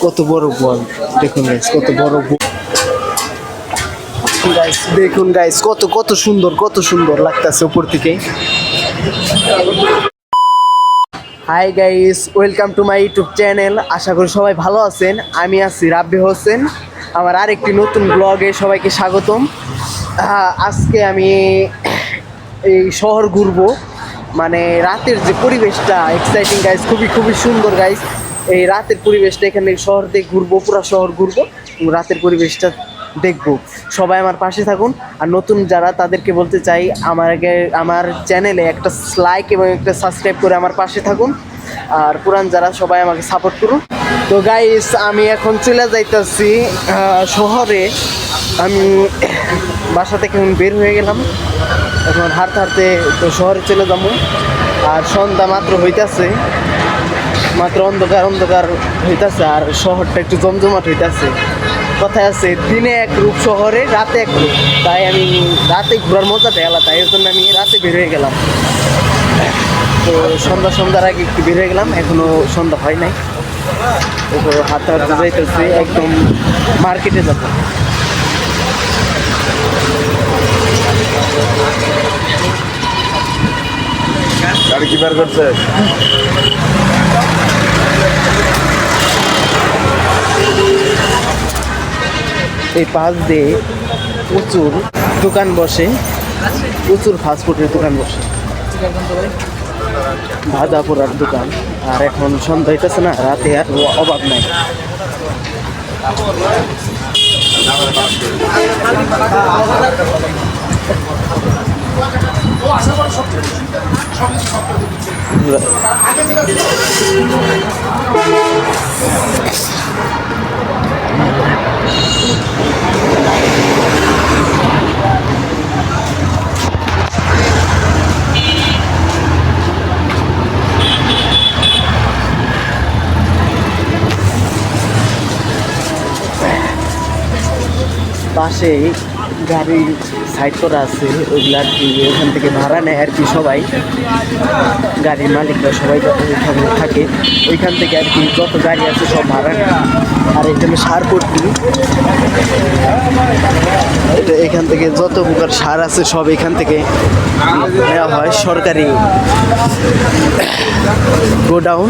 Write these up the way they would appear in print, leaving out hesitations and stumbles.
কত বড় বল, দেখুন গাইস কত বড় বল। দেখুন গাইস কত কত সুন্দর, কত সুন্দর লাগতেছে উপর থেকে। Hi guys, welcome to my YouTube channel. আশা করি সবাই ভালো আছেন। আমি আছি রাব্বি হোসেন। আমার আরেকটি নতুন ব্লগে সবাইকে স্বাগতম। আজকে আমি এই শহর ঘুরবো, মানে রাতের যে পরিবেশটা এক্সাইটিং গাইস, খুবই খুবই সুন্দর গাইস। এই রাতের পরিবেশটা, এখানে শহর দিয়ে ঘুরবো, পুরো শহর ঘুরবো, রাতের পরিবেশটা দেখবো। সবাই আমার পাশে থাকুন। আর নতুন যারা, তাদেরকে বলতে চাই আমার চ্যানেলে একটা লাইক এবং একটা সাবস্ক্রাইব করে আমার পাশে থাকুন। আর পুরান যারা, সবাই আমাকে সাপোর্ট করুন। তো গাইস, আমি এখন চলে যাইতেছি শহরে। আমি বাসা থেকে বের হয়ে গেলাম, এখন হাঁটতে হাঁটতে তো শহরে চলে যাবো। আর সন্ধ্যা মাত্র হইতাছে, মাত্র অন্ধকার অন্ধকার হইতাছে, আর শহরটা একটু জমজমাট হইতাছে। কথায় আছে, দিনে এক রূপ শহরে, রাতে এক রূপ। তাই আমি রাতে ঘোরার মজাটা আলাদা, এর জন্য আমি রাতে বের হয়ে গেলাম। তো সন্ধ্যার আগে একটু বের হয়ে গেলাম, এখনো সন্ধ্যা হয় নাই। তো হাঁটতে হাঁটতে যাইতেছি, একদম মার্কেটে যাবো। গাড়ি কি বের করছে? এই পাশ দিয়ে প্রচুর দোকান বসে, প্রচুর ফাস্টফুডের দোকান বসে, ভাজা পোড়ার দোকান। আর এখন সন্ধ্যা হইতেছে না, রাতে আর অভাব নাই। পাশে গাড়ি সাইড করা আছে, ওইগুলো আর কি ওখান থেকে ভাড়া নেয় আর কি। সবাই গাড়ির মালিকরা সবাই ওইখানে থাকে, ওইখান থেকে আর কি যত গাড়ি আছে সব ভাড়া নেয়। আর এখানে সার পট্টি, এটা এখান থেকে যত প্রকার সার আছে সব এখান থেকে নেওয়া হয়, সরকারি গোডাউন।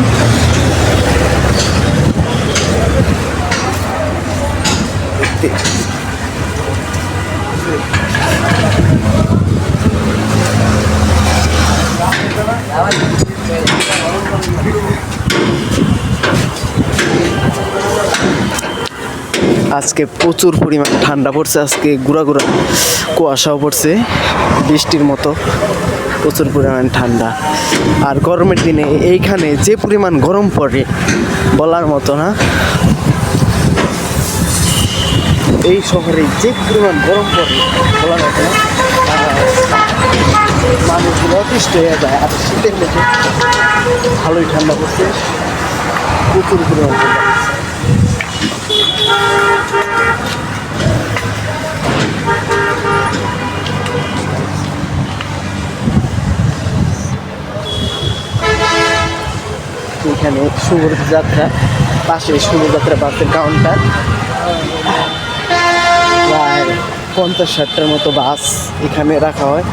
আজকে প্রচুর পরিমাণ ঠান্ডা পড়ছে, আজকে গুড়া গুড়া কুয়াশাও পড়ছে, বৃষ্টির মতো, প্রচুর পরিমাণ ঠান্ডা। আর গরমের দিনে এইখানে যে পরিমাণ গরম পড়ে বলার মতো না। এই শহরে যে পরিমাণ গরম পড়ে বলার মতো না, মানুষগুলো অতিষ্ঠ হয়ে যায়। আর শীতের মধ্যে ভালোই ঠান্ডা পড়ছে, প্রচুর পরিমাণ ঠান্ডা। এখানে শুভযাত্রা, পাশে শুভযাত্রা বাসের কাউন্টার। প্রায় 50-60টার মতো বাস এখানে রাখা হয়।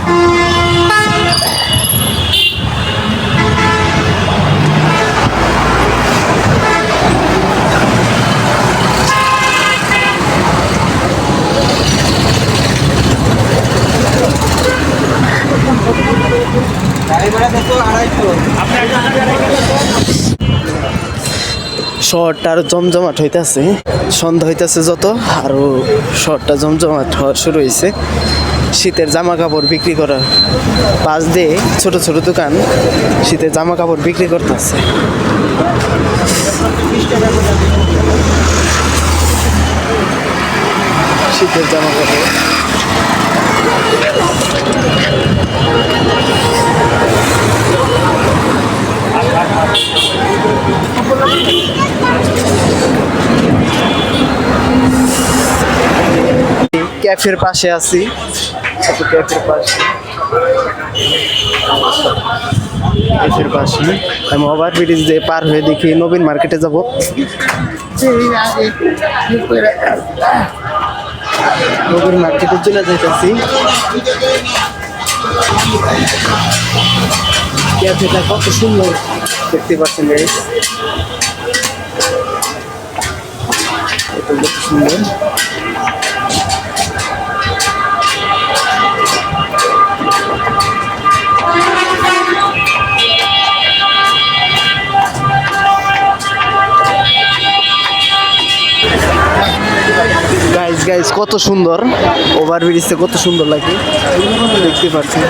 শহরটা আরো জমজমাট হইতেছে, সন্ধ্যা হইতেছে যত, আরো শহরটা জমজমাট হওয়া শুরু হয়েছে। শীতের জামা কাপড় বিক্রি করা, পাশ দিয়ে ছোট ছোট দোকান শীতের জামা কাপড় বিক্রি করতেছে। শীতের জামা কাপড় ক্যাফের পাশে আছি, ক্যাফের পাশে আমি ওভার ব্রিজ দিয়ে পার হয়ে দেখি নবীন মার্কেটে যাব। নগর মার্কেটে চলে যাইতেছি। ক্যাফেটা কত সুন্দর দেখতে পাচ্ছেন গাইস, এটা কত সুন্দর। গাইস গাইস কত সুন্দর, ওভারব্রিজে কত সুন্দর লাগে দেখতে পাচ্ছেন।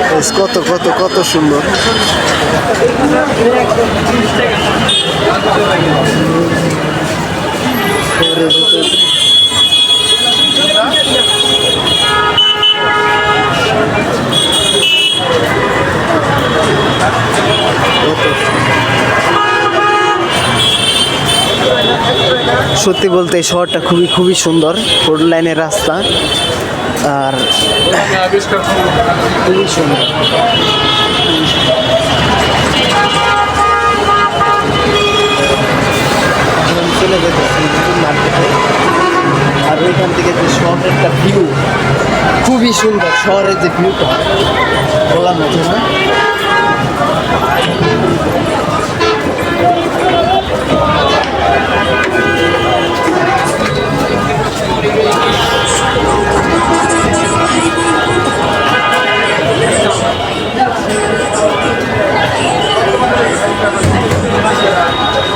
গাইস কত কত কত সুন্দর। সত্যি বলতে এই শহরটা খুবই খুবই সুন্দর, 4 লাইনের রাস্তা আর খুবই সুন্দর। চলে যেতেছি মার্কেটে, আর ওইখান থেকে যে শহরের একটা ভিউ খুবই সুন্দর, শহরের যে ভিউটা বলার মতো না।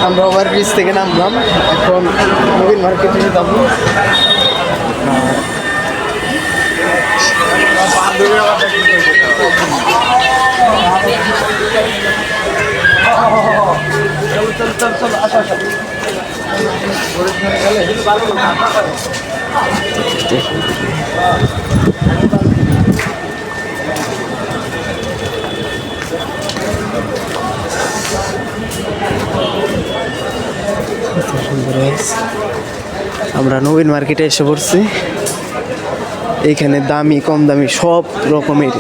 আমরা ওভারব্রিজ থেকে নামলাম, এখন নবীন মার্কেটে যাবো। আমরা নবীন মার্কেটে এসে পড়ছি। এইখানে দামি কম দামি সব রকমের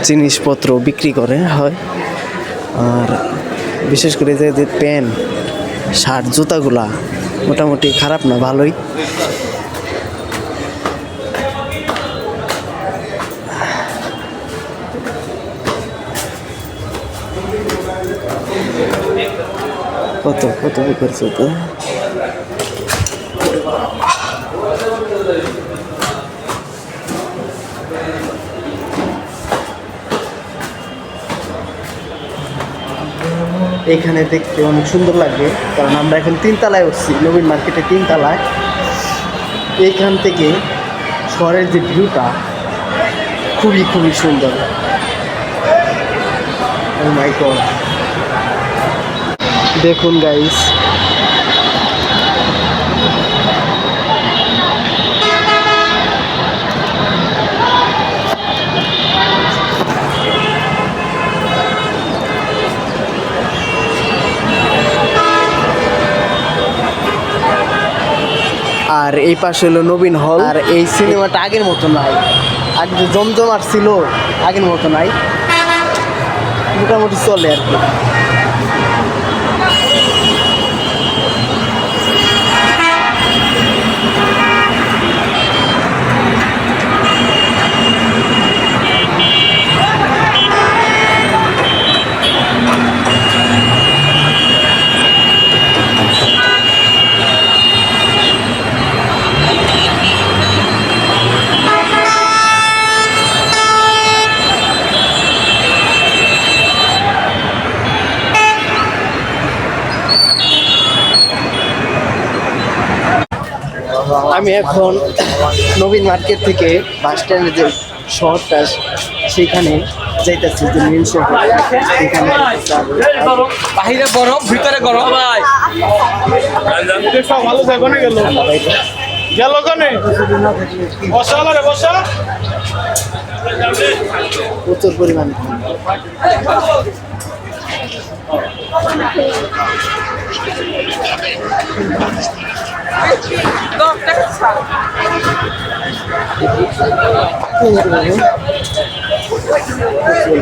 জিনিসপত্র বিক্রি করে হয়, আর বিশেষ করে যে প্যান্ট শার্ট জুতাগুলা মোটামুটি খারাপ না, ভালোই। কত কত করছে তো। এখানে দেখতে অনেক সুন্দর লাগে, কারণ আমরা এখন 3 তলায় উঠছি, নবীন মার্কেটে 3 তলায়। এইখান থেকে শহরের যে ভিউটা খুবই খুবই সুন্দর। ও মাই গড, দেখুন গাইস, আর এই পাশে হলো নবীন হল। আর এই সিনেমাটা আগের মতো নাই, আগে যে জমজমাট ছিল আগের মতো নাই, মোটামুটি চলে আর কি। আমি এখন নবীন মার্কেট থেকে বাস স্ট্যান্ডের যে শহরটা সেখানে যাইতেছি, যে মেন শহর সেখানে। বাহিরে গরম ভিতরে গরম ভাই, ভালো থাকবে গেল গেল কানে বসা রে বসা প্রচুর পরিমাণে।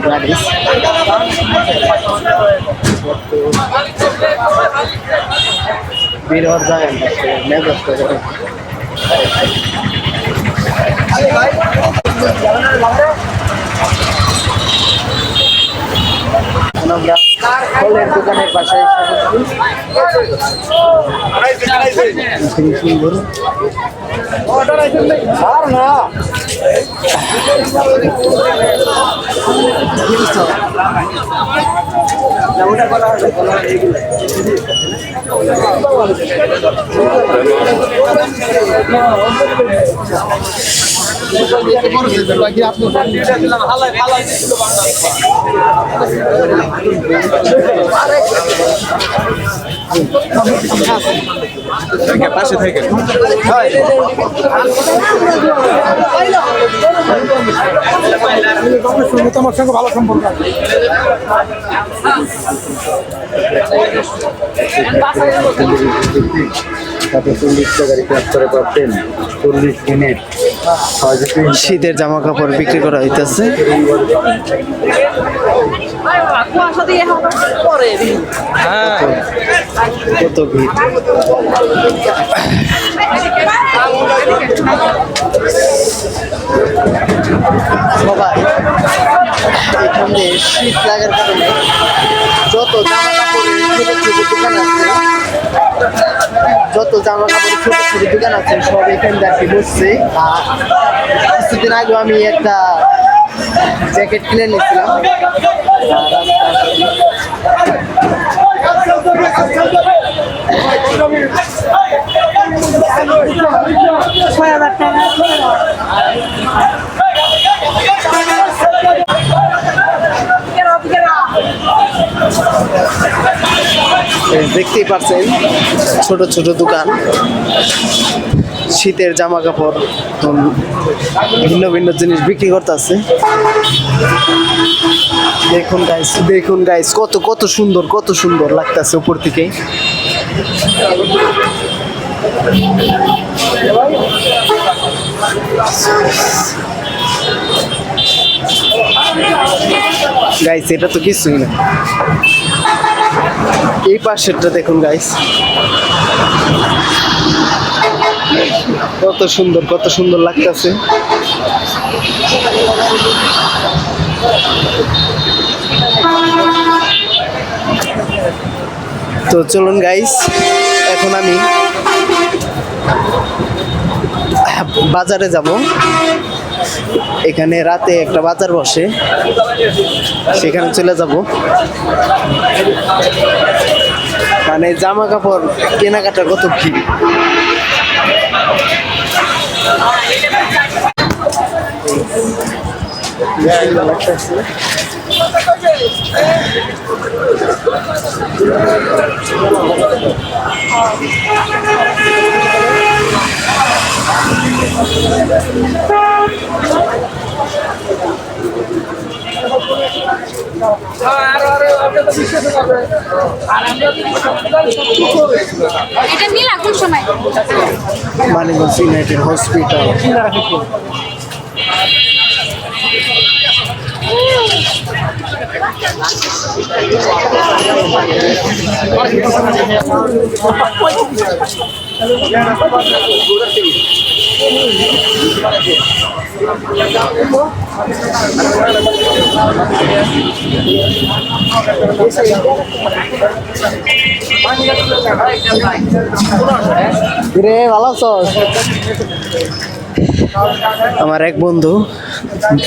গাড়ি বের হওয়ার জায়গা নেই, মেজাজ করে। এখন আমরা ফলের দোকানের পাশে সুন্দর আর না পাশে থেকে তোমার সঙ্গে ভালো সম্পর্ক আছে। তাতে 40 টাকা রিচার্জ করে পাচ্ছেন 40 মিনিট। শীতের জামা কাপড় বিক্রি করা হইতেছে। কত ভিড়! সবাই এখানে শীত লাগার কারণে যত জামা কাপড়ের ছোট ছোট দোকান আছে, যত জামা কাপড়ের ছোট ছোট দোকান আছে সব এখান থেকে বসছে। আর কিছুদিন আগে আমি একটা জ্যাকেট কিনে নিয়েছিলাম। দেখতেই পাচ্ছেন ছোট ছোট দোকান, শীতের জামা কাপড়, ভিন্ন ভিন্ন জিনিস বিক্রি করতেছে। দেখুন গাইস কত কত সুন্দর, কত সুন্দর লাগতেছে উপর থেকে। গাইস এটা তো কিছুই না। এই পাশেরটা দেখুন গাইস, কত সুন্দর, কত সুন্দর লাগতেছে। তো চলুন গাইস, এখন আমি বাজারে যাব। এখানে রাতে একটা বাজার বসে, সেখানে চলে যাব। মানে জামা কাপড় কেনাকাটা কত ভিড়! এটা নীলা কোন সময় মানিগঞ্জ ইউনাইটেড হসপিটাল। রে ভালো আছস? আমার এক বন্ধু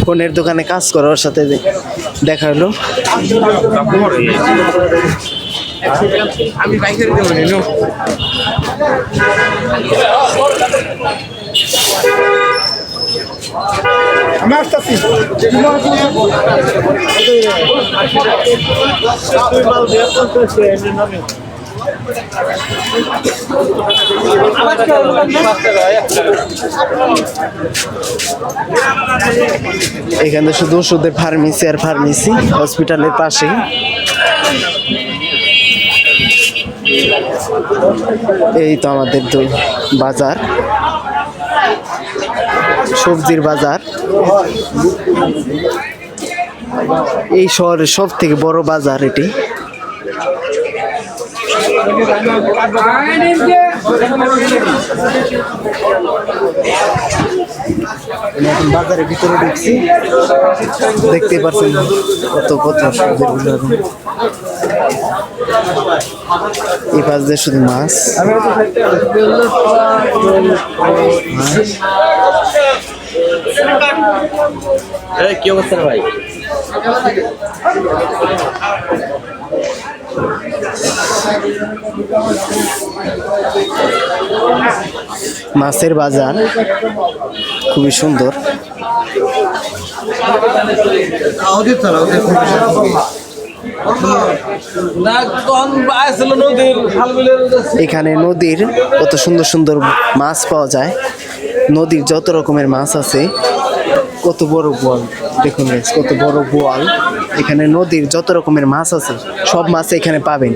ফোনের দোকানে কাজ করে, ওর সাথে দেখা হলো। আমি বাইকের দেবো নিল আমি আসতেছি। এখানে শুধু ওষুধের ফার্মেসি আর ফার্মেসি, হসপিটালের পাশে। এই তো আমাদের বাজার, সবজির বাজার। এই শহরের সব থেকে বড় বাজার এটি। আমি এখন বাজারের ভিতরে ঢুকছি, দেখতে পাচ্ছেন কত কত সবজিগুলো এখন। এই পাশ দিয়ে শুধু মাছ। কি অবস্থা রে ভাই? মাছের বাজার খুবই সুন্দর। না তখন আসছিল নদীর খাল বিলের এখানে নদীর কত সুন্দর সুন্দর মাছ পাওয়া যায়। নদীর যত রকমের মাছ আছে, কত বড় বোয়াল দেখুন guys, কত বড় বোয়াল। এখানে নদীর যত রকমের মাছ আছে সব মাছ এখানে পাবেন।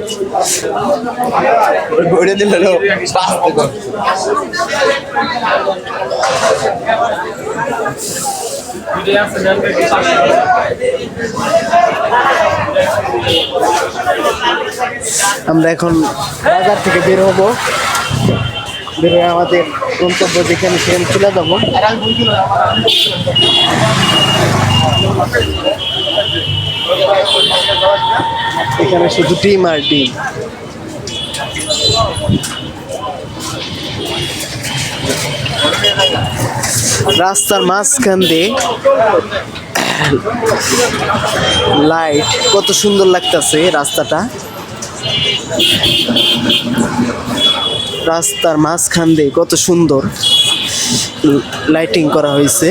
আমরা এখন বাজার থেকে বের হবো, বের হয়ে আমাদের গন্তব্য যেখানে সেখানে চলে যাবো। এখানে শুধু ডিম আর ডিম। রাস্তার মাঝখান দিয়ে লাইট, কত সুন্দর লাগতেছে রাস্তাটা। রাস্তার মাঝখান দিয়ে কত সুন্দর লাইটিং করা হয়েছে,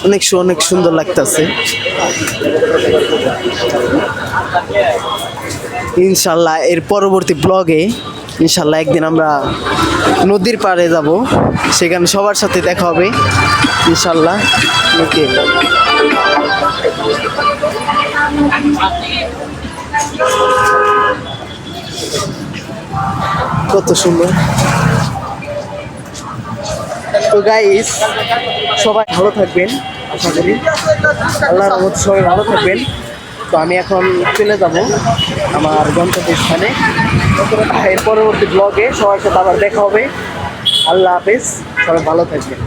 অনেক সুন্দর লাগতেছে। ইনশাল্লাহ এর পরবর্তী ব্লগে ইনশাল্লাহ একদিন আমরা নদীর পাড়ে যাব, সেখানে সবার সাথে দেখা হবে ইনশাল্লাহ। ওকে, কত সুন্দর। তো গাইস, সবাই ভালো থাকবেন, আশা করি আল্লাহর রহমতে সবাই ভালো থাকবেন। তো আমি এখন চলে যাব আমার গন্তব্যস্থানে। এর পরবর্তী ব্লগে সবার সাথে আবার দেখা হবে। আল্লাহ হাফেজ, সবাই ভালো থাকবেন।